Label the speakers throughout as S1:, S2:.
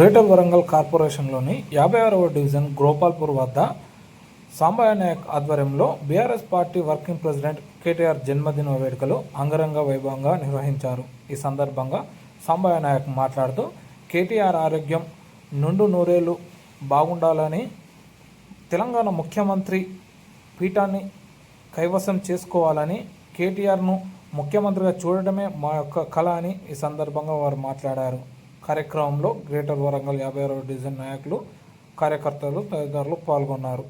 S1: Greater Warangal కార్పొరేషన్లోని 56వ division Gopalpur వద్ద సాంబయ్య నాయక్ ఆధ్వర్యంలో BRS party working president KTR జన్మదిన వేడుకలు అంగరంగ వైభవంగా నిర్వహించారు. ఈ సందర్భంగా సాంబయ్య నాయక్ మాట్లాడుతూ కేటీఆర్ ఆరోగ్యం నుండు నూరేళ్లు బాగుండాలని, తెలంగాణ ముఖ్యమంత్రి పీఠాన్ని కైవసం చేసుకోవాలని, కేటీఆర్ను ముఖ్యమంత్రిగా చూడడమే మా యొక్క కళ అని ఈ సందర్భంగా వారు మాట్లాడారు. కార్యక్రమంలో గ్రేటర్ వరంగల్ 56వ డివిజన్ నాయకులు, కార్యకర్తలు తదితరులు పాల్గొన్నారు.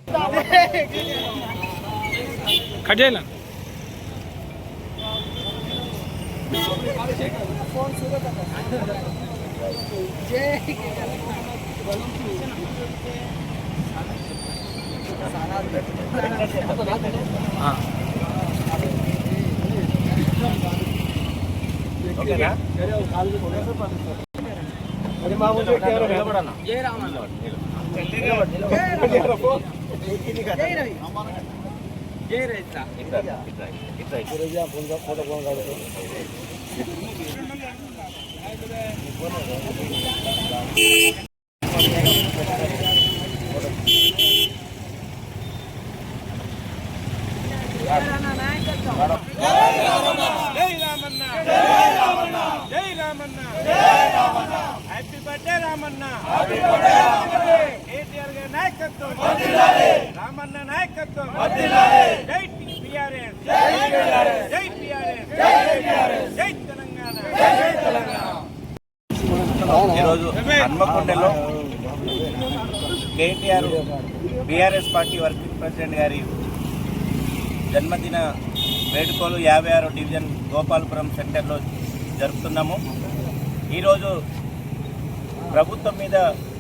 S2: హ్యాపీ బర్త్డే రామన్న, కేటీఆర్ గారి నాయకత్వం, రామన్న నాయకత్వం, జై టీఆర్ఎస్, జై టీఆర్ఎస్, జై తెలంగాణ. ఈరోజు హన్మకొండలో KTR BRS party working president గారి జన్మదిన వేడుకలు 56వ డివిజన్ గోపాల్పురం సెంటర్లో జరుపుతున్నాము. ఈరోజు ప్రభుత్వం మీద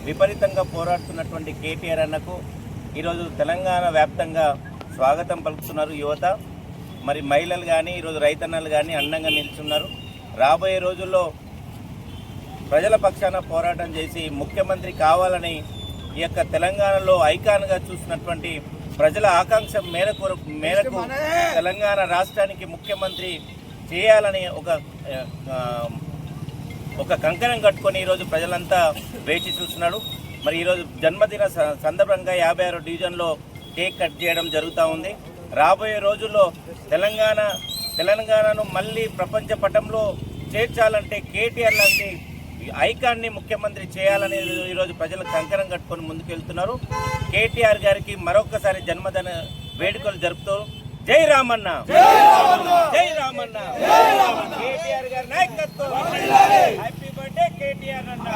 S2: విపరీతంగా పోరాడుతున్నటువంటి కేటీఆర్ అన్నకు ఈరోజు తెలంగాణ వ్యాప్తంగా స్వాగతం పలుకుతున్నారు యువత. మరి మహిళలు కానీ ఈరోజు రైతన్నలు కానీ అండంగా నిలుచున్నారు. రాబోయే రోజుల్లో ప్రజల పక్షాన పోరాటం చేసి ముఖ్యమంత్రి కావాలని ఈ యొక్క తెలంగాణలో ఐకాన్గా చూసినటువంటి ప్రజల ఆకాంక్ష మేరకు తెలంగాణ రాష్ట్రానికి ముఖ్యమంత్రి చేయాలని ఒక కంకణం కట్టుకొని ఈరోజు ప్రజలంతా వేచి చూస్తున్నాడు. మరి ఈరోజు జన్మదిన సందర్భంగా 56వ డివిజన్లో కేక్ కట్ చేయడం జరుగుతూ ఉంది. రాబోయే రోజుల్లో తెలంగాణను మళ్ళీ ప్రపంచ పటంలో చేర్చాలంటే కేటీఆర్ లాంటి ఐకాన్ని ముఖ్యమంత్రి చేయాలని ఈరోజు ప్రజలు కంకణం కట్టుకొని ముందుకెళ్తున్నారు. కేటీఆర్ గారికి మరొకసారి జన్మదిన వేడుకలు జరుపుతూ జై రామన్న, జై రామన్న, కేటీఆర్ గారి నాయకత్వం. హ్యాపీ బర్త్డే కేటీఆర్ అన్న.